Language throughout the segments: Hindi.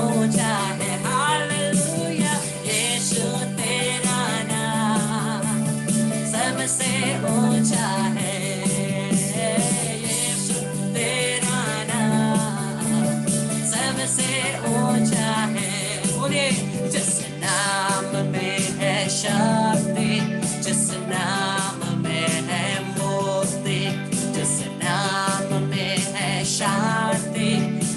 ऊंचा है, हालेलुया, यीशु तेरा नाम सबसे ऊंचा है, यीशु तेरा नाम सबसे ऊंचा है। बोलिए, जिस नाम में है शक्ति, जिस नाम में है मुक्ति, जिस नाम में है शांति,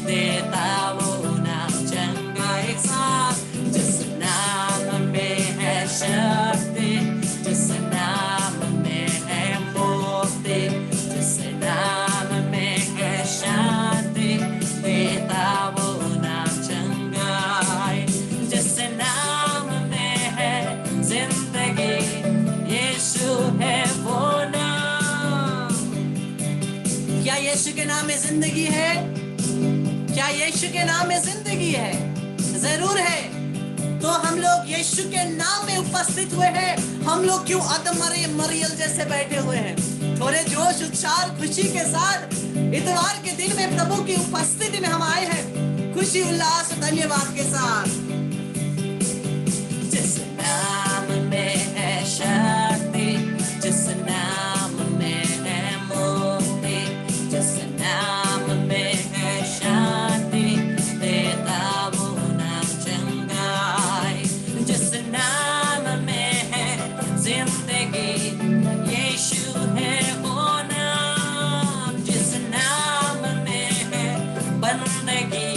देता वो नाम चंगा एक साथ। जिस नाम में है शक्ति, जिस नाम में है मुक्ति, जिस नाम में है शांति, देता वो नाम चंगा। जिस नाम में है जिंदगी, यीशु है वो नाम। क्या यीशु के नाम में जिंदगी है? क्या यीशु के नाम में जिंदगी है? जरूर है। तो हम लोग यीशु के नाम में उपस्थित हुए हैं। हम लोग क्यों अदम मरियल जैसे बैठे हुए हैं? थोड़े जोश उत्साह खुशी के साथ इतवार के दिन में प्रभु की उपस्थिति में हम आए हैं, खुशी उल्लास धन्यवाद के साथ। जिस नाम में है शक्ति, जिस नाम में है मुक्ति, जिस नाम में है शांति, देता वो नाम चंगाई। जिस नाम में है जिंदगी, यीशु है वो नाम। जिस नाम में है बंदगी,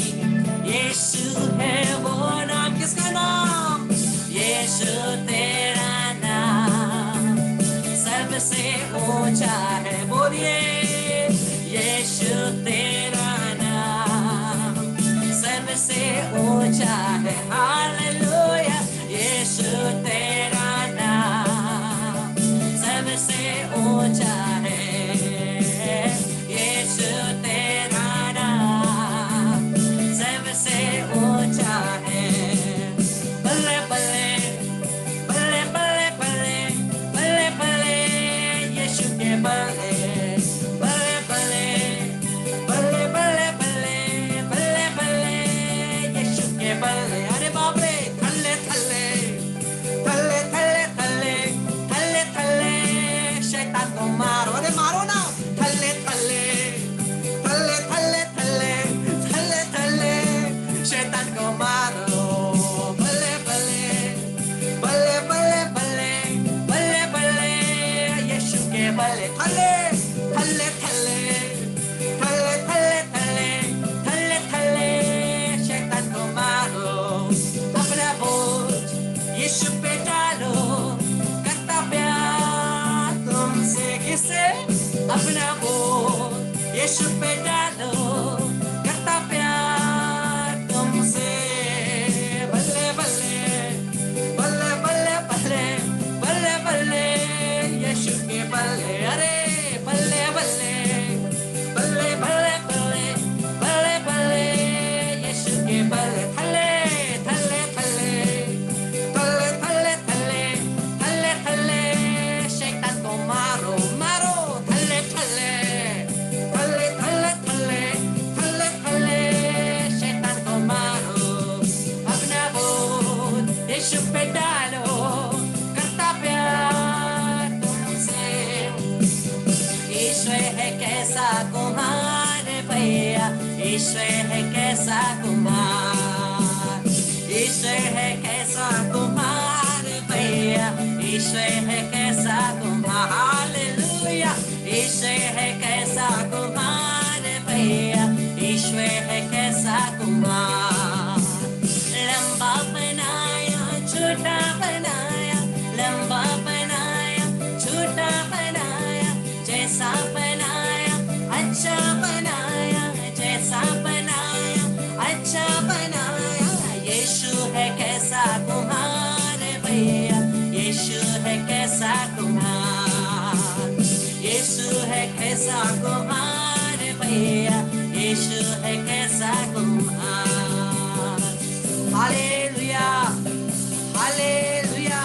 यीशु है वो नाम। किसका नाम? यीशु तेरा नाम सबसे ऊंचा है। बोलिए, यीशु तेरा नाम सबसे ऊंचा है, हालेलुया, यीशु तेरा नाम सबसे ऊंचा है, यीशु तेरा नाम सबसे ऊंचा है। बल्ले बल्ले बल्ले बल्ले बल्ले बल्ले बल्ले, यीशु के बल्ले बल्ले बल्ले बल्ले बल्ले बल्ले बल्ले बल्ले, यीशु के बल्ले। अरे बाप रे, थल्ले थल्ले थल्ले थल्ले थल्ले थल्ले थल्ले, शैतान को मारो, अरे मारो ना, थल्ले थल्ले थल्ले थल्ले थल्ले थल्ले थल्ले, शैतान को मारो। बल्ले बल्ले बल्ले बल्ले बल्ले बल्ले बल्ले, यीशु के बल्ले। थल्ले थल्ले थल्ले थल्ले थल्ले थल्ले थल्ले थल्ले, शैतान को मारो। अपना बोझ यीशु पे डालो, करता प्यार तुमसे किसे? अपना बोझ यीशु पे डालो, करता प्यार तुमसे। बल्ले बल्ले बल्ले बल्ले बल्ले बल्ले बल्ले, यीशु के बल्ले। अरे बल्ले बल्ले बल्ले बल्ले बल्ले बल्ले बल्ले, यीशु के बल्ले। थल्ले थल्ले थल्ले थल्ले थल्ले थल्ले थल्ले थल्ले, शैतान को मारो मारो। थल्ले थल्ले थल्ले थल्ले थल्ले थल्ले थल्ले, शैतान को मारो। अपना बोझ यीशु पे डालो, करता प्यार तुमसे। ईश्वर है कैसा कुम्हार भैया, ईश्वर है कैसा कुम्हार, ईश्वर है कैसा कुम्हार भैया, ईश्वर है कैसा कुम्हार, हालेलुया, ईश्वर है कैसा कुम्हार भैया, ईश्वर है कैसा कुम्हार। लंबा बनाया छोटा बनाया, लंबा बनाया छोटा बनाया, जैसा बनाया अच्छा बनाया, जैसा बनाया अच्छा बनाया। यीशु है कैसा कुम्हार भैया, यीशु है कैसा कुम्हार, यीशु है कैसा कुम्हार भैया, यीशु है कैसा कुम्हार। हालेलुया हालेलुया,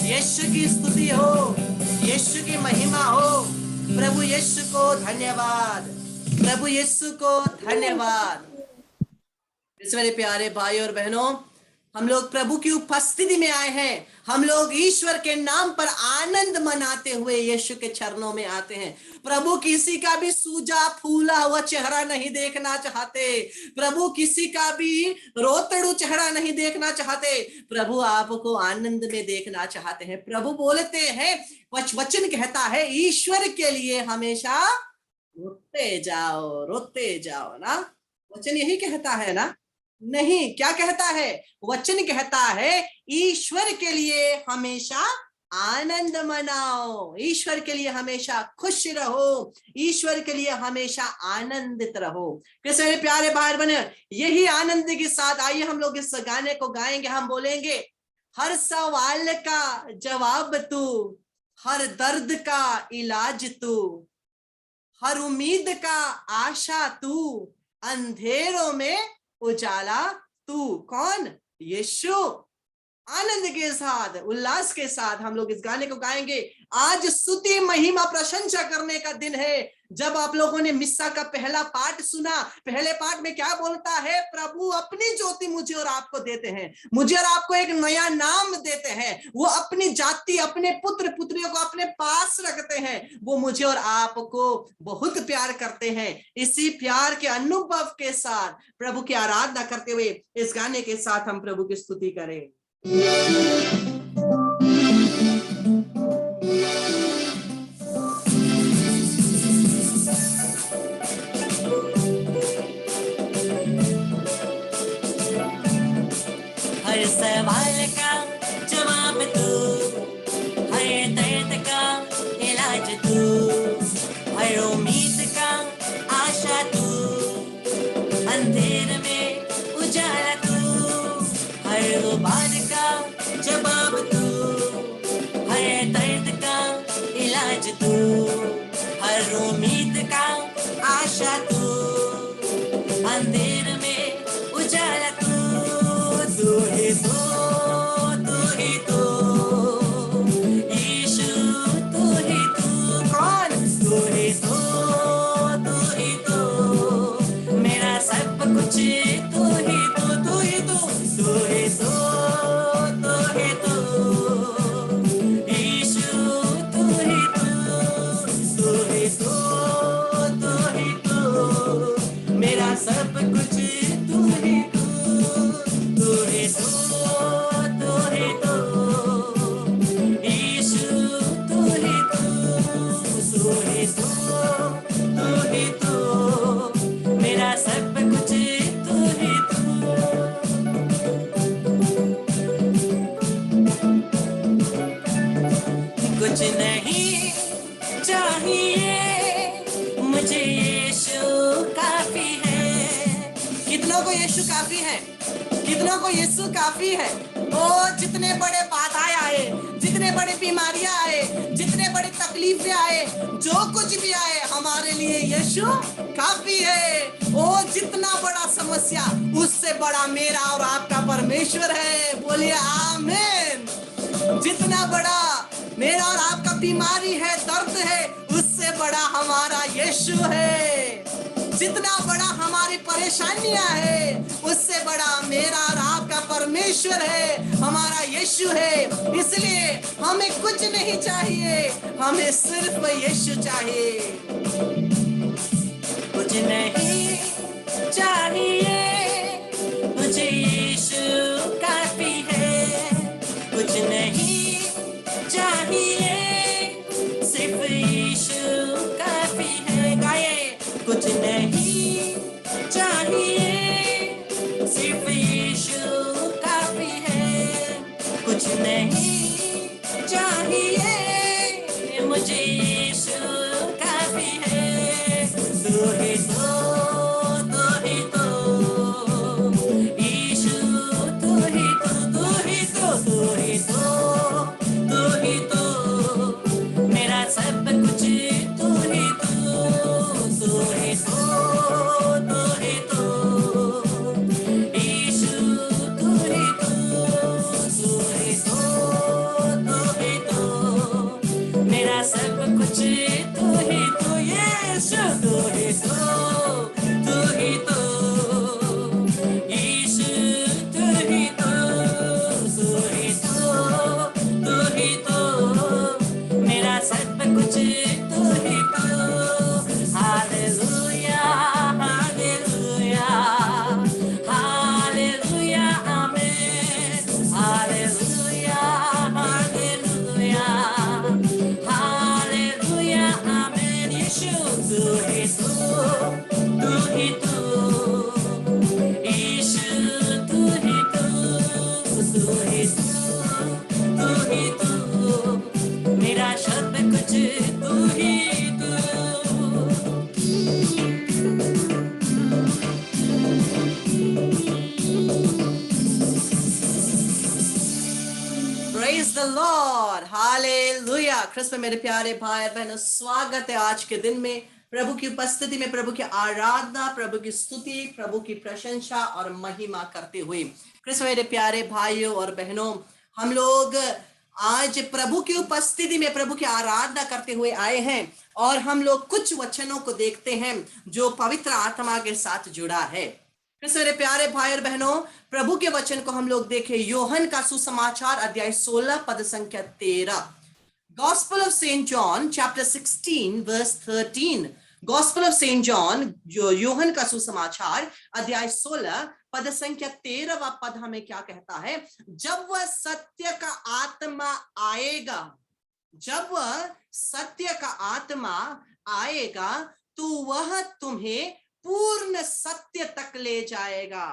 यीशु की स्तुति हो, यीशु की महिमा हो। प्रभु यीशु को धन्यवाद, प्रभु यीशु को धन्यवाद। इस मेरे प्यारे भाई और बहनों, हम लोग प्रभु की उपस्थिति में आए हैं। हम लोग ईश्वर के नाम पर आनंद मनाते हुए यीशु के चरणों में आते हैं। प्रभु किसी का भी सूजा फूला हुआ चेहरा नहीं देखना चाहते। प्रभु किसी का भी रोतड़ू चेहरा नहीं देखना चाहते। प्रभु आपको आनंद में देखना चाहते हैं। प्रभु बोलते हैं, वचन कहता है, ईश्वर के लिए हमेशा रोते जाओ ना। वचन यही कहता है ना? नहीं, क्या कहता है? वचन कहता है ईश्वर के लिए हमेशा आनंद मनाओ, ईश्वर के लिए हमेशा खुश रहो, ईश्वर के लिए हमेशा आनंदित रहो। कैसे प्यारे भाई बने, यही आनंद के साथ आइए हम लोग इस गाने को गाएंगे। हम बोलेंगे, हर सवाल का जवाब तू, हर दर्द का इलाज तू, हर उम्मीद का आशा तू, अंधेरों में उजाला तू। कौन? यीशु। आनंद के साथ, उल्लास के साथ हम लोग इस गाने को गाएंगे। आज स्तुति महिमा प्रशंसा करने का दिन है। जब आप लोगों ने मिस्सा का पहला पाठ सुना, पहले पाठ में क्या बोलता है? प्रभु अपनी ज्योति मुझे और आपको देते हैं, मुझे और आपको एक नया नाम देते हैं। वो अपनी जाति, अपने पुत्र पुत्रियों को अपने पास रखते हैं। वो मुझे और आपको बहुत प्यार करते हैं। इसी प्यार के अनुभव के साथ प्रभु की आराधना करते हुए इस गाने के साथ हम प्रभु की स्तुति करें। हर सवाल का जवाब तू, हर दर्द का इलाज तू, हर उम्मीद का आशा तू, अंधेर में उजाला तू, हर गुबार का जवाब तू, हर दर्द का इलाज तू, हर उम्मीद का आशा तू, अंधेर में उजाला तू। तू ही तो यीशु, तू ही तो। कौन? तू ही तो मेरा सब कुछ। तू ही तो, तू ही तो, तू ही तो यीशु, तू ही तो मेरा सब कुछ। तू ही तो, तू ही तो यीशु, तू ही तो मेरा सब कुछ। तू ही कुछ नहीं चाहिए मुझे, यीशु काफी है। कितनों को यीशु काफी है? कितनों को यीशु काफी है? ओ, जितने बड़े बाधाएं आए, जितने बड़े बीमारियां आए, जितने बड़े तकलीफें आए, जो कुछ भी आए, हमारे लिए यीशु काफी है। ओ, जितना बड़ा समस्या, उससे बड़ा मेरा और आपका परमेश्वर है। बोलिए आमीन। जितना बड़ा मेरा और आपका बीमारी है, दर्द है, उससे बड़ा हमारा यीशु है। जितना बड़ा हमारी परेशानियां है, उससे बड़ा मेरा और आपका परमेश्वर है, हमारा यीशु है। इसलिए हमें कुछ नहीं चाहिए, हमें सिर्फ यीशु चाहिए। कुछ नहीं चाहिए मुझे, यीशु काफी है। कुछ नहीं चाहिए, सिर्फ यीशु काफी है। गाए, कुछ नहीं चाहिए, सिर्फ यीशु काफी है। कुछ नहीं चाहिए मुझे, यीशु काफी है। तू ही तो यीशु, तू ही तो मेरा सब कुछ। तू ही तो यीशु, तू ही तो तू ही तू, मेरा सब कुछ तू ही तू। Praise the Lord, hallelujah. Christmas मेरे प्यारे भाई बहनों, स्वागत है आज के दिन में प्रभु की उपस्थिति में, प्रभु की आराधना, प्रभु की स्तुति, प्रभु की प्रशंसा और महिमा करते हुए। क्रिस्मस मेरे प्यारे भाइयों और बहनों, हम लोग आज प्रभु की उपस्थिति में प्रभु की आराधना करते हुए आए हैं और हम लोग कुछ वचनों को देखते हैं जो पवित्र आत्मा के साथ जुड़ा है। मेरे प्यारे भाई और बहनों, प्रभु के वचन को हम लोग देखें। यूहन्ना का सुसमाचार अध्याय 16 पद संख्या 13। Gospel of Saint John chapter 16 verse 13। Gospel of Saint John, जो यूहन्ना का सुसमाचार अध्याय 16 पद संख्या 13वां पद हमें क्या कहता है? जब वह सत्य का आत्मा आएगा, जब वह सत्य का आत्मा आएगा तो वह तुम्हें पूर्ण सत्य तक ले जाएगा।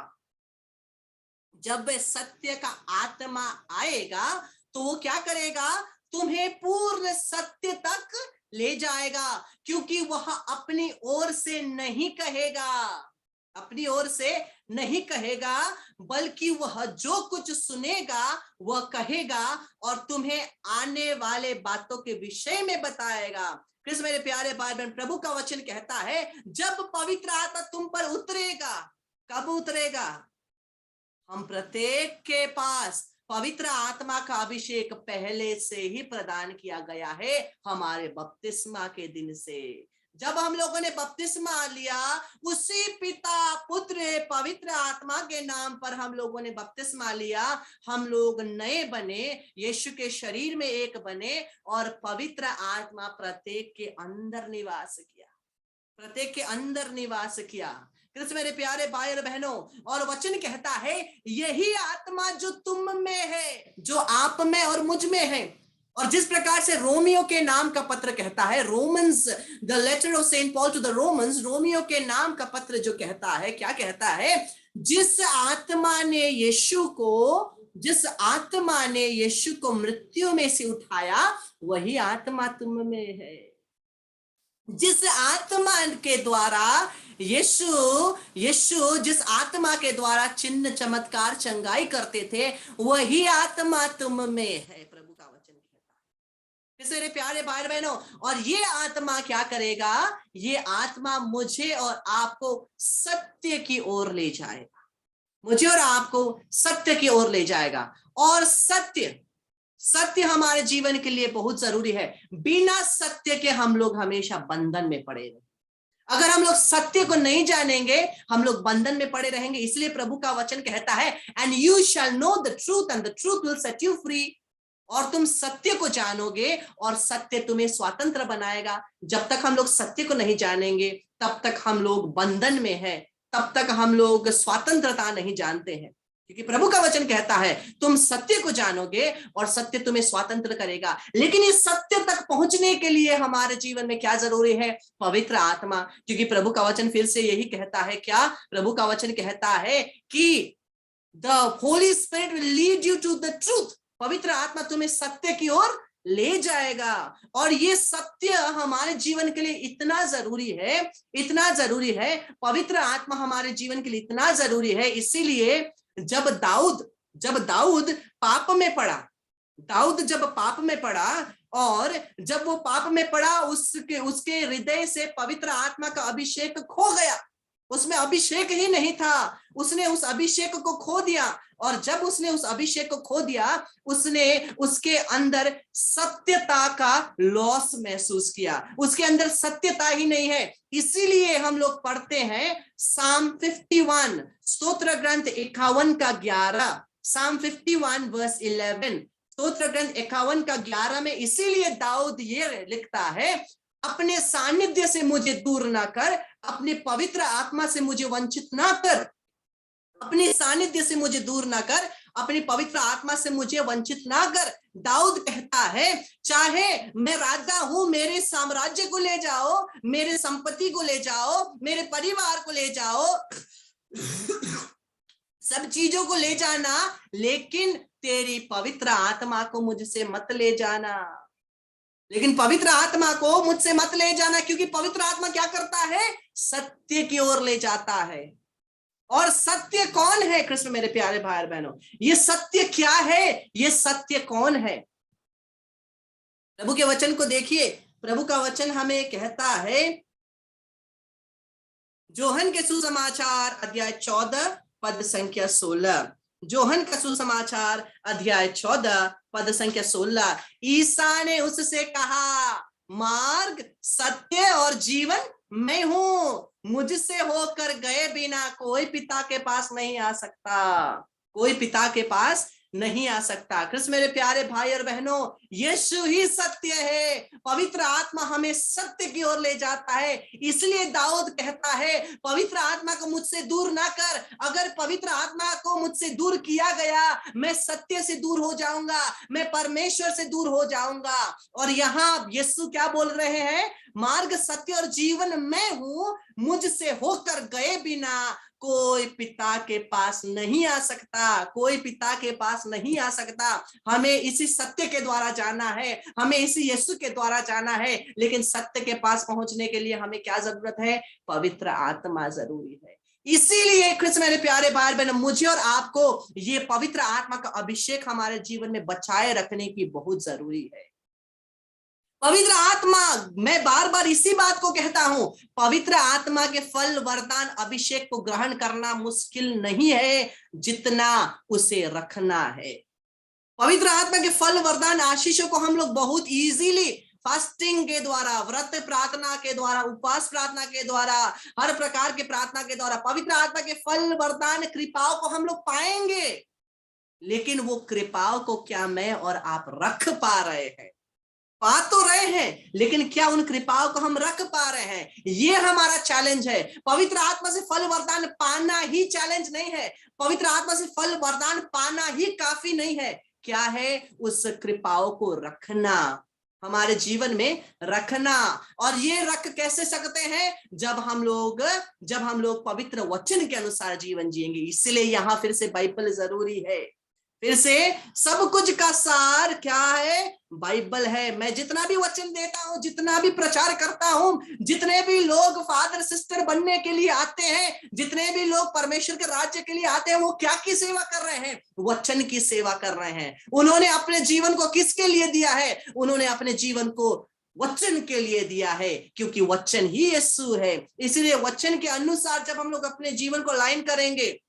जब वह सत्य का आत्मा आएगा तो वो क्या करेगा? तुम्हें पूर्ण सत्य तक ले जाएगा, क्योंकि वह अपनी ओर से नहीं कहेगा, अपनी ओर से नहीं कहेगा, बल्कि वह जो कुछ सुनेगा वह कहेगा और तुम्हें आने वाले बातों के विषय में बताएगा। कृष्ण मेरे प्यारे भाई बहन, प्रभु का वचन कहता है जब पवित्र आत्मा तुम पर उतरेगा, कब उतरेगा? हम प्रत्येक के पास पवित्र आत्मा का अभिषेक पहले से ही प्रदान किया गया है, हमारे बपतिस्मा के दिन से। जब हम लोगों ने बपतिस्मा लिया, उसी पिता पुत्र पवित्र आत्मा के नाम पर हम लोगों ने बपतिस्मा लिया, हम लोग नए बने, यीशु के शरीर में एक बने और पवित्र आत्मा प्रत्येक के अंदर निवास किया, प्रत्येक के अंदर निवास किया। कृष्ण मेरे प्यारे भाई और बहनों, और वचन कहता है यही आत्मा जो तुम में है, जो आप में और मुझ में है। और जिस प्रकार से रोमियो के नाम का पत्र कहता है, Romans, the letter of Saint Paul to the Romans, रोमियो के नाम का पत्र जो कहता है, क्या कहता है? जिस आत्मा ने यीशु को मृत्यु में से उठाया, वही आत्मा तुम में है। जिस आत्मा के द्वारा यीशु जिस आत्मा के द्वारा चिन्ह चमत्कार चंगाई करते थे, वही आत्मा तुम में है, प्रभु का वचन कहता है। मेरे प्यारे भाई बहनों, और ये आत्मा क्या करेगा? ये आत्मा मुझे और आपको सत्य की ओर ले जाएगा, मुझे और आपको सत्य की ओर ले जाएगा। और सत्य हमारे जीवन के लिए बहुत जरूरी है। बिना सत्य के हम लोग हमेशा बंधन में पड़े रहेंगे। अगर हम लोग सत्य को नहीं जानेंगे, हम लोग बंधन में पड़े रहेंगे। इसलिए प्रभु का वचन कहता है, and you shall know the truth and the truth will set you free. और तुम सत्य को जानोगे और सत्य तुम्हें स्वतंत्र बनाएगा। जब तक हम लोग सत्य को नहीं जानेंगे, तब तक हम लोग बंधन में हैं, तब तक हम लोग स्वतंत्रता नहीं जानते हैं। क्योंकि प्रभु का वचन कहता है तुम सत्य को जानोगे और सत्य तुम्हें स्वतंत्र करेगा। लेकिन इस सत्य तक पहुंचने के लिए हमारे जीवन में क्या जरूरी है? पवित्र आत्मा। क्योंकि प्रभु का वचन फिर से यही कहता है, क्या प्रभु का वचन कहता है कि the Holy Spirit will lead you to the truth. पवित्र आत्मा तुम्हें सत्य की ओर ले जाएगा। और ये सत्य हमारे जीवन के लिए इतना जरूरी है, इतना जरूरी है। पवित्र आत्मा हमारे जीवन के लिए इतना जरूरी है। इसीलिए जब दाऊद पाप में पड़ा, जब पाप में पड़ा, और जब वो पाप में पड़ा, उसके हृदय से पवित्र आत्मा का अभिषेक खो गया। उसमें अभिषेक ही नहीं था, उसने उस अभिषेक को खो दिया। और जब उसने उस अभिषेक को खो दिया, उसने उसके अंदर सत्यता का लॉस महसूस किया। उसके अंदर सत्यता ही नहीं है। इसीलिए हम लोग पढ़ते हैं साम 51, स्तोत्र ग्रंथ 51 का 11, साम 51 वर्स 11, स्तोत्र ग्रंथ 51 का 11 में इसीलिए दाऊद ये लिखता है, अपने सानिध्य से मुझे दूर ना कर, अपने पवित्र आत्मा से मुझे वंचित ना कर, अपने सानिध्य से मुझे दूर ना कर, अपनी पवित्र आत्मा से मुझे वंचित ना कर। दाऊद कहता है, चाहे मैं राजा हूं, मेरे साम्राज्य को ले जाओ, मेरे संपत्ति को ले जाओ, मेरे परिवार को ले जाओ, सब चीजों को ले जाना, लेकिन तेरी पवित्र आत्मा को मुझसे मत ले जाना। लेकिन पवित्र आत्मा को मुझसे मत ले जाना, क्योंकि पवित्र आत्मा क्या करता है? सत्य की ओर ले जाता है। और सत्य कौन है कृष्ण मेरे प्यारे भाई और बहनों? ये सत्य क्या है? ये सत्य कौन है? प्रभु के वचन को देखिए। प्रभु का वचन हमें कहता है, जोहन के सुसमाचार अध्याय 14 पद संख्या 16। जोहन का सुसमाचार अध्याय 14 पद संख्या 16। ईसा ने उससे कहा, मार्ग, सत्य और जीवन मैं हूं। मुझसे होकर गए बिना कोई पिता के पास नहीं आ सकता। कोई पिता के पास नहीं आ सकता। कृष्ण मेरे प्यारे भाई और बहनों, यीशु ही सत्य है। पवित्र आत्मा हमें सत्य की ओर ले जाता है। इसलिए दाऊद कहता है, पवित्र आत्मा को मुझसे दूर ना कर। अगर पवित्र आत्मा को मुझसे दूर किया गया, मैं सत्य से दूर हो जाऊंगा, मैं परमेश्वर से दूर हो जाऊंगा। और यहाँ यीशु क्या बोल रहे हैं? मार्ग, सत्य और जीवन मैं हूं। मुझसे होकर गए बिना कोई पिता के पास नहीं आ सकता। कोई पिता के पास नहीं आ सकता। हमें इसी सत्य के द्वारा जाना है, हमें इसी यीशु के द्वारा जाना है। लेकिन सत्य के पास पहुंचने के लिए हमें क्या जरूरत है? पवित्र आत्मा जरूरी है। इसीलिए कृष्ण मेरे प्यारे भाई बहन, मुझे और आपको ये पवित्र आत्मा का अभिषेक हमारे जीवन में बचाए रखने की बहुत जरूरी है। पवित्र आत्मा, मैं बार बार इसी बात को कहता हूं, पवित्र आत्मा के फल, वरदान, अभिषेक को ग्रहण करना मुश्किल नहीं है जितना उसे रखना है। पवित्र आत्मा के फल, वरदान, आशीषों को हम लोग बहुत इजीली फास्टिंग के द्वारा, व्रत प्रार्थना के द्वारा, उपवास प्रार्थना के द्वारा, हर प्रकार की प्रार्थना के द्वारा पवित्र आत्मा के फल, वरदान, कृपाओं को हम लोग पाएंगे। लेकिन वो कृपाओं को क्या मैं और आप रख पा रहे हैं? पा तो रहे हैं, लेकिन क्या उन कृपाओं को हम रख पा रहे हैं? ये हमारा चैलेंज है। पवित्र आत्मा से फल वरदान पाना ही चैलेंज नहीं है। पवित्र आत्मा से फल वरदान पाना ही काफी नहीं है। क्या है? उस कृपाओं को रखना, हमारे जीवन में रखना। और ये रख कैसे सकते हैं? जब हम लोग पवित्र वचन के अनुसार जीवन जिएंगे। इसलिए यहां फिर से बाइबल जरूरी है। फिर से सब कुछ का सार क्या है? बाइबल है। मैं जितना भी वचन देता हूं, जितना भी प्रचार करता हूं, जितने भी लोग फादर सिस्टर बनने के लिए आते हैं, जितने भी लोग परमेश्वर के राज्य के लिए आते हैं, वो क्या की सेवा कर रहे हैं? वचन की सेवा कर रहे हैं। उन्होंने अपने जीवन को किसके लिए दिया है? उन्होंने अपने जीवन को वचन के लिए दिया है, क्योंकि वचन ही यीशु है। इसलिए वचन के अनुसार जब हम लोग अपने जीवन को लाइन करेंगे,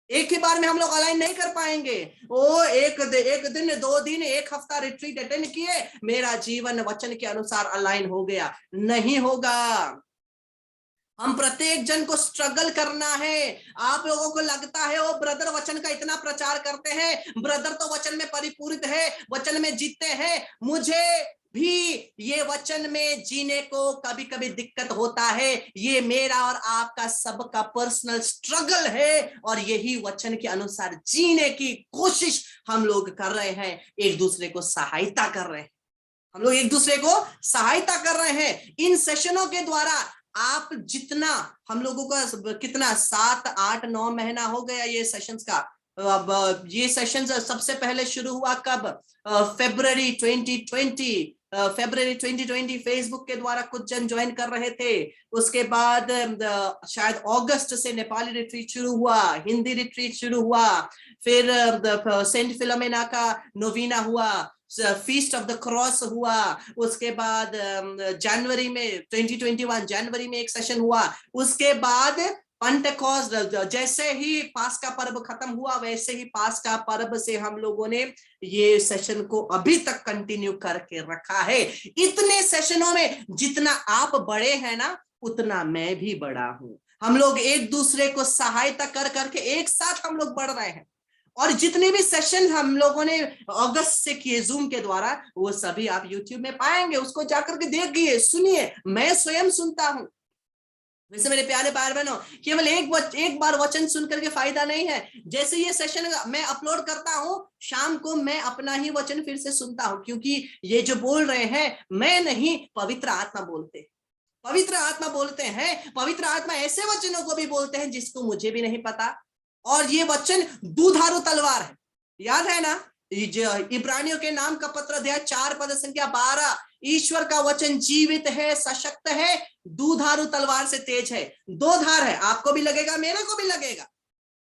एक ही बार में हम लोग अलाइन नहीं कर पाएंगे। एक दिन, 2 दिन, 1 हफ्ता रिट्रीट अटेंड किए, मेरा जीवन वचन के अनुसार अलाइन हो गया, नहीं होगा। हम प्रत्येक जन को स्ट्रगल करना है। आप लोगों को लगता है वो ब्रदर वचन का इतना प्रचार करते हैं, ब्रदर तो वचन में परिपूरित है, वचन में जीते हैं। मुझे भी ये वचन में जीने को कभी कभी दिक्कत होता है। ये मेरा और आपका सबका पर्सनल स्ट्रगल है, और यही वचन के अनुसार जीने की कोशिश हम लोग कर रहे हैं। एक दूसरे को सहायता कर रहे हैं, हम लोग एक दूसरे को सहायता कर रहे हैं। इन सेशनों के द्वारा आप जितना, हम लोगों का कितना 7, 8, 9 महीना हो गया ये सेशंस का। अब ये सेशंस सबसे पहले शुरू हुआ कब? फरवरी 2020 फेसबुक के द्वारा कुछ जन ज्वाइन कर रहे थे। उसके बाद शायद अगस्त से नेपाली रिट्रीट शुरू हुआ, हिंदी रिट्रीट शुरू हुआ, फिर सेंट फिलोमेना का नोवीना हुआ, फीस्ट ऑफ द क्रॉस हुआ। उसके बाद जनवरी में 2021 जनवरी में एक सेशन हुआ। उसके बाद पेंटेकोस्ट, जैसे ही पास्का पर्व खत्म हुआ, वैसे ही पास्का पर्व से हम लोगों ने ये सेशन को अभी तक कंटिन्यू करके रखा है। इतने सेशनों में जितना आप बड़े हैं ना, उतना मैं भी बड़ा हूं। हम लोग एक दूसरे को सहायता कर करके एक साथ हम लोग बढ़ रहे हैं। और जितने भी सेशन हम लोगों ने अगस्त से किए जूम के द्वारा, वो सभी आप यूट्यूब में पाएंगे। उसको जाकर के देखिए, सुनिए। मैं स्वयं सुनता हूं। वैसे मेरे प्यारे भाई बहनों, केवल एक बार वचन सुन करके फायदा नहीं है। जैसे ये सेशन मैं अपलोड करता हूं, शाम को मैं अपना ही वचन फिर से सुनता हूं, क्योंकि ये जो बोल रहे हैं मैं नहीं, पवित्र आत्मा बोलते, पवित्र आत्मा बोलते हैं। पवित्र आत्मा ऐसे वचनों को भी बोलते हैं जिसको मुझे भी नहीं पता। और ये वचन दुधारू तलवार है। याद है ना, इब्रानियों के नाम का पत्र अध्याय 4 पद संख्या 12, ईश्वर का वचन जीवित है, सशक्त है, दुधारू तलवार से तेज है। दो धार है, आपको भी लगेगा, मेरे को भी लगेगा,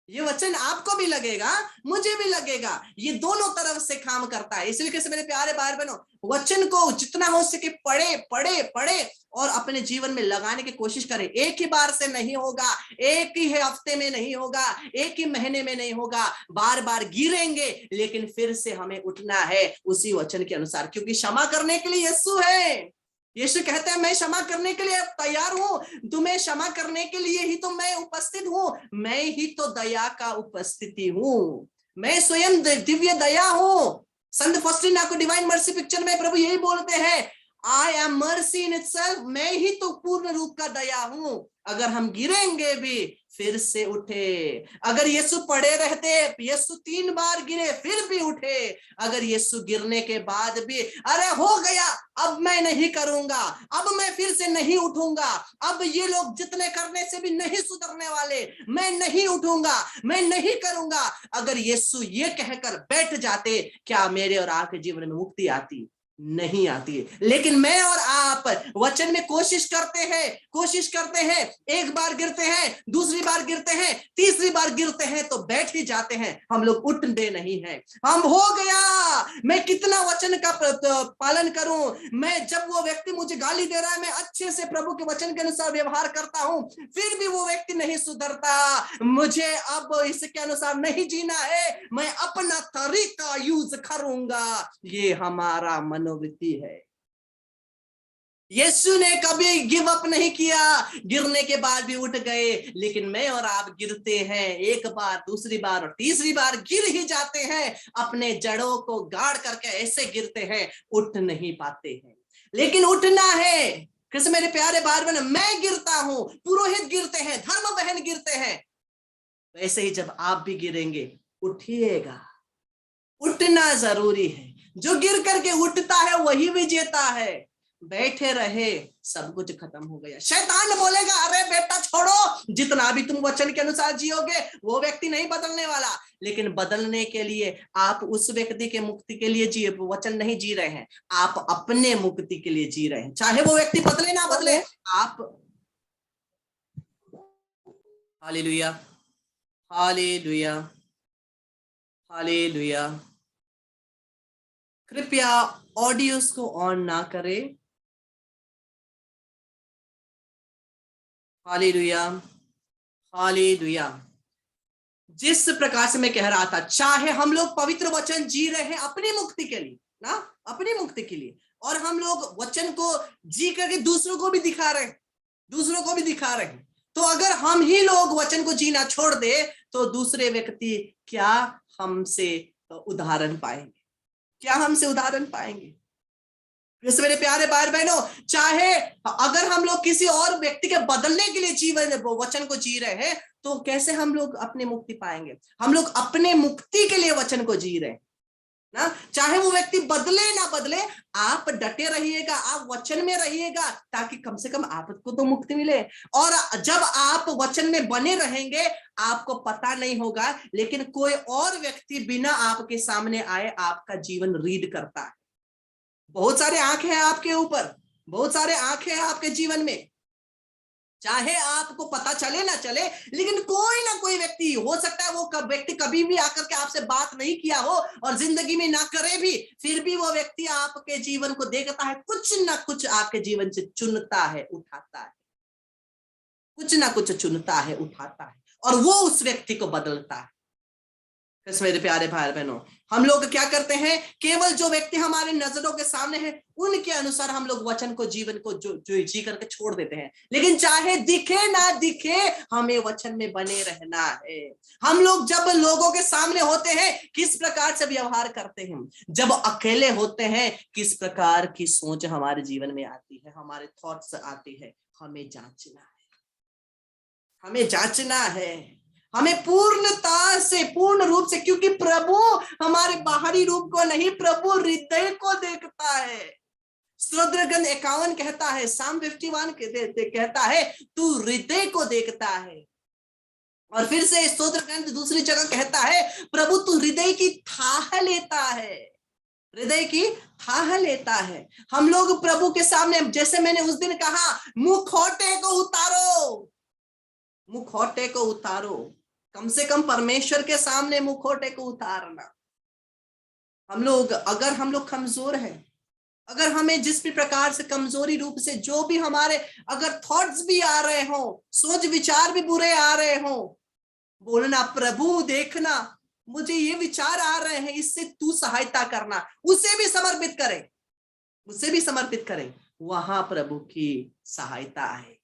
ये वचन आपको भी लगेगा, मुझे भी लगेगा, ये दोनों तरफ से काम करता है। इसलिए कैसे मेरे प्यारे भाई बहनों, वचन को जितना हो सके पढ़े पढ़े पढ़े और अपने जीवन में लगाने की कोशिश करें। एक ही बार से नहीं होगा, एक ही हफ्ते में नहीं होगा, एक ही महीने में नहीं होगा, बार बार गिरेंगे, लेकिन फिर से हमें उठना है उसी वचन के अनुसार, क्योंकि क्षमा करने के लिए यीशु है। यीशु कहते हैं मैं क्षमा करने के लिए तैयार हूं, तुम्हें क्षमा करने के लिए ही तो मैं उपस्थित हूं, मैं ही तो दया का उपस्थिति हूं, मैं स्वयं दिव्य दया हूं। संत फॉस्टिना को डिवाइन मर्सी पिक्चर में प्रभु यही बोलते हैं, I am mercy in itself, मैं ही तो पूर्ण रूप का दया हूं। अगर हम गिरेंगे भी फिर से उठे। अगर यीशु पड़े रहते, यीशु 3 बार गिरे फिर भी उठे। अगर यीशु गिरने के बाद भी अरे हो गया, अब मैं नहीं करूंगा, अब मैं फिर से नहीं उठूंगा, अब ये लोग जितने करने से भी नहीं सुधरने वाले, मैं नहीं उठूंगा, मैं नहीं करूंगा, अगर यीशु ये कहकर बैठ जाते, क्या मेरे और आपके जीवन में मुक्ति आती? नहीं आती है। लेकिन मैं और आप वचन में कोशिश करते हैं, एक बार गिरते हैं, दूसरी बार गिरते हैं, तीसरी बार गिरते हैं तो बैठ ही जाते हैं, हम लोग उठते नहीं हैं। हम हो गया, मैं कितना वचन का पालन करूं, मैं जब वो व्यक्ति मुझे गाली दे रहा है, मैं अच्छे से प्रभु के वचन के अनुसार व्यवहार करता हूं, फिर भी वो व्यक्ति नहीं सुधरता, मुझे अब इसके अनुसार नहीं जीना है, मैं अपना तरीका यूज करूंगा। ये हमारा मनोवृत्ति है। यीशु ने कभी गिव अप नहीं किया, गिरने के बाद भी उठ गए। लेकिन मैं और आप गिरते हैं, एक बार, दूसरी बार और तीसरी बार गिर ही जाते हैं, अपने जड़ों को गाड़ करके ऐसे गिरते हैं, उठ नहीं पाते हैं। लेकिन उठना है। कृष्ण मेरे प्यारे भाई बहन, मैं गिरता हूं, पुरोहित गिरते हैं, धर्म बहन गिरते हैं, वैसे ही जब आप भी गिरेंगे, उठिएगा। उठना जरूरी है। जो गिर करके उठता है वही विजेता है। बैठे रहे, सब कुछ खत्म हो गया। शैतान बोलेगा अरे बेटा छोड़ो, जितना भी तुम वचन के अनुसार जियोगे वो व्यक्ति नहीं बदलने वाला। लेकिन बदलने के लिए आप उस व्यक्ति के मुक्ति के लिए जिए, वचन नहीं जी रहे हैं, आप अपने मुक्ति के लिए जी रहे हैं। चाहे वो व्यक्ति बदले ना बदले, आप हालेलुया, हालेलुया, हालेलुया। कृपया ऑडियोस को ऑन ना करें। Hallelujah, hallelujah. जिस प्रकार से मैं कह रहा था, चाहे हम लोग पवित्र वचन जी रहे हैं अपनी मुक्ति के लिए ना, अपनी मुक्ति के लिए, और हम लोग वचन को जी करके दूसरों को भी दिखा रहे हैं, दूसरों को भी दिखा रहे हैं, तो अगर हम ही लोग वचन को जीना छोड़ दे तो दूसरे व्यक्ति क्या हमसे उदाहरण पाएंगे? क्या हमसे उदाहरण पाएंगे? जैसे मेरे प्यारे भाई बहनों, चाहे अगर हम लोग किसी और व्यक्ति के बदलने के लिए जीवन वचन को जी रहे हैं, तो कैसे हम लोग अपनी मुक्ति पाएंगे? हम लोग अपने मुक्ति के लिए वचन को जी रहे हैं ना। चाहे वो व्यक्ति बदले ना बदले, आप डटे रहिएगा, आप वचन में रहिएगा, ताकि कम से कम आपको तो मुक्ति मिले। और जब आप वचन में बने रहेंगे, आपको पता नहीं होगा, लेकिन कोई और व्यक्ति बिना आपके सामने आए आपका जीवन रीड करता है। बहुत सारे आंखें हैं आपके ऊपर, बहुत सारे आंखें हैं आपके जीवन में, चाहे आपको पता चले ना चले, लेकिन कोई ना कोई व्यक्ति हो सकता है, वो व्यक्ति कभी भी आकर के आपसे बात नहीं किया हो और जिंदगी में ना करे भी, फिर भी वो व्यक्ति आपके जीवन को देखता है, कुछ ना कुछ आपके जीवन से चुनता है, उठाता है, कुछ ना कुछ चुनता है, उठाता है, और वो उस व्यक्ति को बदलता है। मेरे प्यारे भाई बहनों, हम लोग क्या करते हैं, केवल जो व्यक्ति हमारे नजरों के सामने है उनके अनुसार हम लोग वचन को, जीवन को जो जी करके छोड़ देते हैं। लेकिन चाहे दिखे ना दिखे, हमें वचन में बने रहना है। हम लोग जब लोगों के सामने होते हैं किस प्रकार से व्यवहार करते हैं, जब अकेले होते हैं किस प्रकार की सोच हमारे जीवन में आती है, हमारे थॉट्स आती है, हमें जांचना है, हमें जांचना है, हमें पूर्णता से, पूर्ण रूप से, क्योंकि प्रभु हमारे बाहरी रूप को नहीं, प्रभु हृदय को देखता है। स्तोत्रगण 51 कहता है, साम 51 कहता है, तू हृदय को देखता है। और फिर से स्तोत्र ग्रंथ दूसरी जगह कहता है, प्रभु तू हृदय की थाह लेता है, हृदय की थाह लेता है। हम लोग प्रभु के सामने, जैसे मैंने उस दिन कहा, मुखौटे को उतारो, मुखौटे को उतारो, कम से कम परमेश्वर के सामने मुखौटे को उतारना। हम लोग, अगर हम लोग कमजोर हैं, अगर हमें जिस भी प्रकार से कमजोरी रूप से जो भी हमारे अगर थॉट्स भी आ रहे हो, सोच विचार भी बुरे आ रहे हो, बोलना प्रभु देखना मुझे ये विचार आ रहे हैं, इससे तू सहायता करना, उसे भी समर्पित करें, उसे भी समर्पित करें। वहां प्रभु की सहायता है।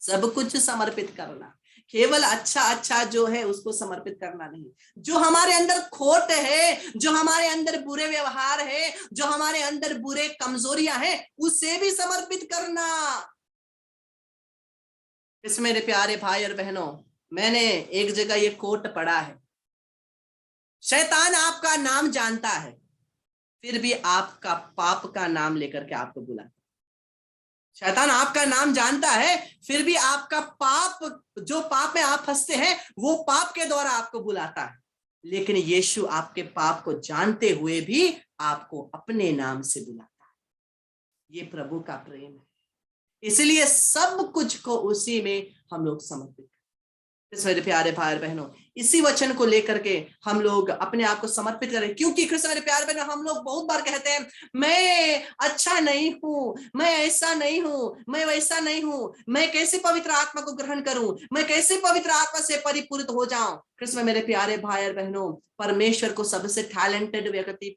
सब कुछ समर्पित करना, केवल अच्छा अच्छा जो है उसको समर्पित करना नहीं, जो हमारे अंदर खोट है, जो हमारे अंदर बुरे व्यवहार है, जो हमारे अंदर बुरे कमजोरियां हैं, उसे भी समर्पित करना। इस मेरे प्यारे भाई और बहनों, मैंने एक जगह ये कोट पढ़ा है, शैतान आपका नाम जानता है, फिर भी आपका पाप का नाम लेकर के आपको बुलाता। शैतान आपका नाम जानता है, फिर भी आपका पाप, जो पाप में आप फंसते हैं, वो पाप के द्वारा आपको बुलाता है। लेकिन यीशु आपके पाप को जानते हुए भी आपको अपने नाम से बुलाता है। ये प्रभु का प्रेम है, इसलिए सब कुछ को उसी में हम लोग समर्पित करें। मेरे प्यारे भाई बहनों, इसी वचन को लेकर के हम लोग अपने आप को समर्पित करें, क्योंकि कृष्ण मेरे प्यारे बहनों, हम लोग बहुत बार कहते हैं, मैं अच्छा नहीं हूं, मैं ऐसा नहीं हूं, मैं वैसा नहीं हूं, मैं कैसे पवित्र आत्मा को ग्रहण करूं, मैं कैसे पवित्र आत्मा से परिपूरित हो जाऊं। कृष्ण मेरे प्यारे भाई और बहनों, परमेश्वर को सबसे टैलेंटेड व्यक्ति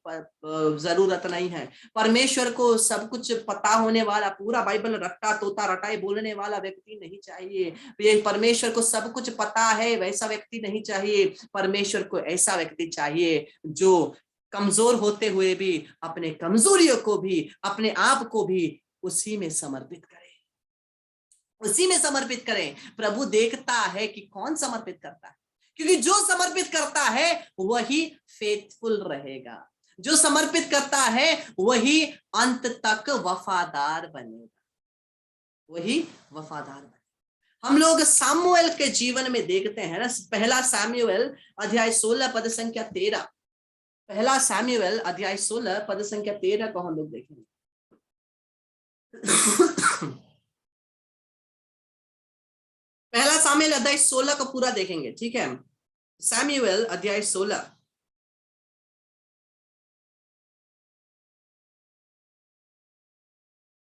जरूरत नहीं है। परमेश्वर को सब कुछ पता होने वाला, पूरा बाइबल रट्टा तोता रटाई बोलने वाला व्यक्ति नहीं चाहिए। ये परमेश्वर को सब कुछ पता है वैसा व्यक्ति नहीं चाहिए। परमेश्वर को ऐसा व्यक्ति चाहिए जो कमजोर होते हुए भी अपने कमजोरियों को भी, अपने आप को भी उसी में समर्पित करें, उसी में समर्पित करें। प्रभु देखता है कि कौन समर्पित करता है, क्योंकि जो समर्पित करता है वही फेथफुल रहेगा, जो समर्पित करता है वही अंत तक वफादार बनेगा, वही वफादार बनेगा। हम लोग सामुएल के जीवन में देखते हैं ना, पहला सामुएल अध्याय 16 पद संख्या 13, पहला सामुएल अध्याय 16 पद संख्या 13 को हम लोग देखेंगे। पहला सामुएल अध्याय 16 को पूरा देखेंगे, ठीक है। सामुएल अध्याय 16,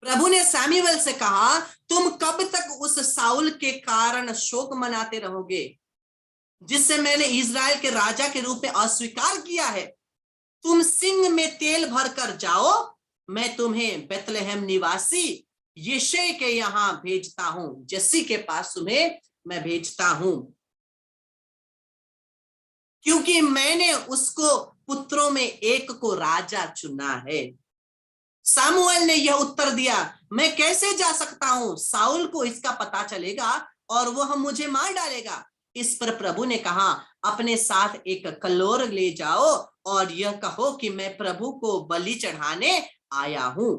प्रभु ने सामुएल से कहा, तुम कब तक उस साउल के कारण शोक मनाते रहोगे, जिससे मैंने इजराइल के राजा के रूप में अस्वीकार किया है। तुम सिंह में तेल भर कर जाओ, मैं तुम्हें बेतलेहम निवासी यिशै के यहाँ भेजता हूं, जस्सी के पास तुम्हें मैं भेजता हूं, क्योंकि मैंने उसको पुत्रों में एक को राजा चुना है। सामुएल ने यह उत्तर दिया, मैं कैसे जा सकता हूं, साउल को इसका पता चलेगा और वह मुझे मार डालेगा। इस पर प्रभु ने कहा, अपने साथ एक कलोर ले जाओ और यह कहो कि मैं प्रभु को बलि चढ़ाने आया हूं।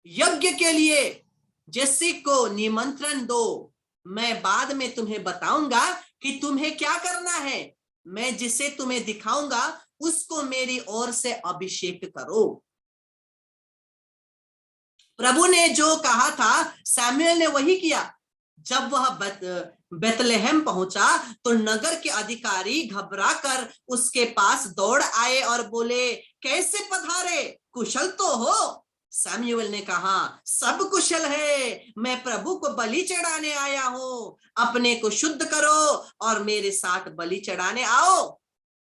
यज्ञ के लिए जस्सी को निमंत्रण दो, मैं बाद में तुम्हें बताऊंगा कि तुम्हें क्या करना है। मैं जिसे तुम्हें दिखाऊंगा उसको मेरी ओर से अभिषेक करो। प्रभु ने जो कहा था सैमुएल ने वही किया। जब वह बेतलेहम पहुंचा तो नगर के अधिकारी घबराकर उसके पास दौड़ आए और बोले, कैसे पधारे, कुशल तो हो। सैमुएल ने कहा, सब कुशल है, मैं प्रभु को बलि चढ़ाने आया हूं, अपने को शुद्ध करो और मेरे साथ बलि चढ़ाने आओ।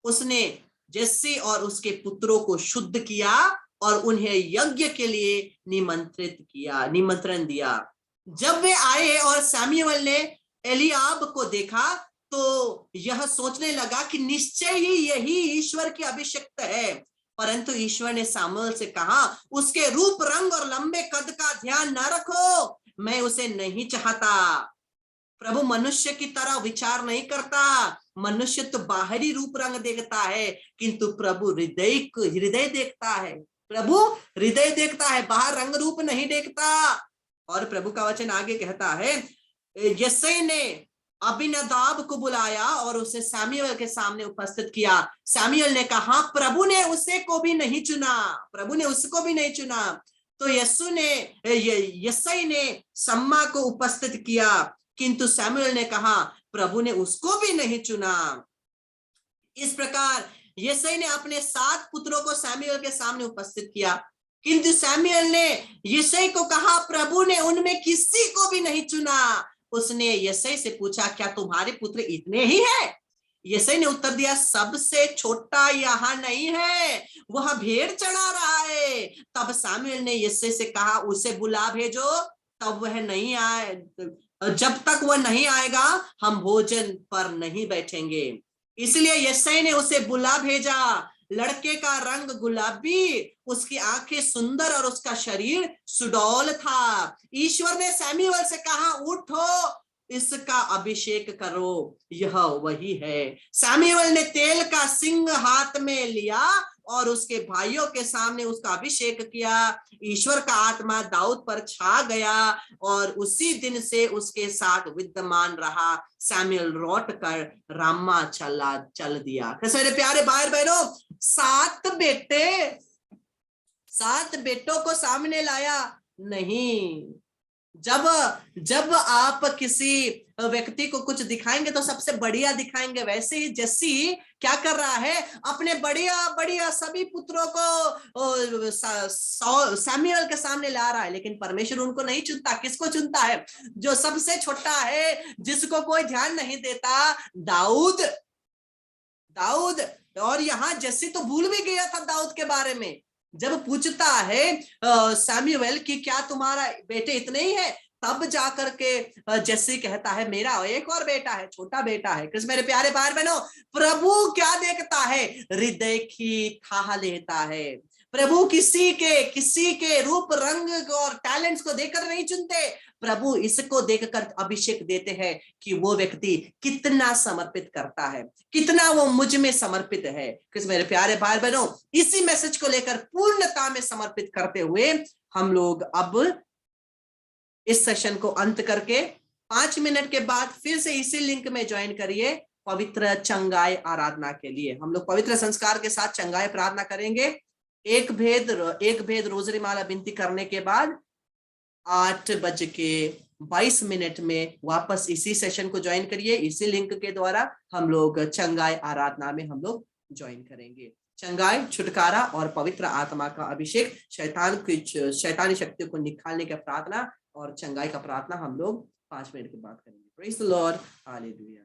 उसने जस्सी और उसके पुत्रों को शुद्ध किया और उन्हें यज्ञ के लिए निमंत्रण दिया। जब वे आए और सैमुएल ने एलियाब को देखा तो यह सोचने लगा कि निश्चय ही यही ईश्वर की अभिषिक्त है। परंतु ईश्वर ने सैमुएल से कहा, उसके रूप रंग और लंबे कद का ध्यान न रखो, मैं उसे नहीं चाहता। प्रभु मनुष्य की तरह विचार नहीं करता, मनुष्य तो बाहरी रूप रंग देखता है, किंतु प्रभु हृदय देखता है। प्रभु हृदय देखता है, बाहर रंग रूप नहीं देखता। और प्रभु का वचन आगे कहता है, यिशै ने अबीनादाब को बुलाया और उसे सैमुएल के सामने उपस्थित किया। सैमुएल ने कहा, प्रभु ने उसे को भी नहीं चुना, प्रभु ने उसको भी नहीं चुना। तो यिशै ने सम्मा को उपस्थित किया, किंतु सैमुएल ने कहा, प्रभु ने उसको भी नहीं चुना। इस प्रकार यिशै ने अपने 7 पुत्रों को सैमुएल के सामने उपस्थित किया, किंतु सैमुएल ने यिशै को कहा, प्रभु ने उनमें किसी को भी नहीं चुना। उसने यिशै से पूछा, क्या तुम्हारे पुत्र इतने ही हैं? यिशै ने उत्तर दिया, सबसे छोटा यहाँ नहीं है, वह भेड़ चढ़ा रहा है। तब सैमुएल ने यिशै से कहा, उसे बुला भेजो, तब वह नहीं आए, जब तक वह नहीं आएगा हम भोजन पर नहीं बैठेंगे। इसलिए यिशै ने उसे बुला भेजा। लड़के का रंग गुलाबी, उसकी आंखें सुंदर और उसका शरीर सुडौल था। ईश्वर ने सैमुएल से कहा, उठो, इसका अभिषेक करो, यह वही है। सैमुएल ने तेल का सिंग हाथ में लिया और उसके भाइयों के सामने उसका अभिषेक किया। ईश्वर का आत्मा दाऊद पर छा गया और उसी दिन से उसके साथ विद्यमान रहा। सैमुएल लौट कर रामा चल दिया। मेरे प्यारे भाई बहनों, 7 बेटों को सामने लाया नहीं। जब आप किसी व्यक्ति को कुछ दिखाएंगे तो सबसे बढ़िया दिखाएंगे। वैसे ही जस्सी क्या कर रहा है, अपने बढ़िया बढ़िया सभी पुत्रों को सैमुएल के सामने ला रहा है, लेकिन परमेश्वर उनको नहीं चुनता। किसको चुनता है? जो सबसे छोटा है, जिसको कोई ध्यान नहीं देता, दाऊद। और यहाँ जस्सी तो भूल भी गया था दाऊद के बारे में। जब पूछता है सैमुएल कि क्या तुम्हारा बेटे इतने ही है, तब जाकर के जस्सी कहता है, मेरा एक और बेटा है, छोटा बेटा है। किस मेरे प्यारे भाई बहनों, प्रभु क्या देखता है? हृदय की थाह लेता है। प्रभु किसी के रूप, रंग और टैलेंट्स को देखकर नहीं चुनते। प्रभु इसको देखकर अभिषेक देते हैं कि वो व्यक्ति कितना समर्पित करता है, कितना वो मुझ में समर्पित है। किस मेरे प्यारे भाई बहनों, इसी मैसेज को लेकर पूर्णता में समर्पित करते हुए हम लोग अब इस सेशन को अंत करके 5 मिनट के बाद फिर से इसी लिंक में ज्वाइन करिए पवित्र चंगाई आराधना के लिए। हम लोग पवित्र संस्कार के साथ चंगाई प्रार्थना करेंगे। एक भेद रोजरी माला विनती करने के बाद 8:22 में वापस इसी सेशन को ज्वाइन करिए। इसी लिंक के द्वारा हम लोग चंगाई आराधना में हम लोग ज्वाइन करेंगे। चंगाई, छुटकारा और पवित्र आत्मा का अभिषेक, शैतानी शक्तियों को निकालने का प्रार्थना और चंगाई का प्रार्थना हम लोग 5 मिनट के बाद करेंगे। Praise the Lord, hallelujah.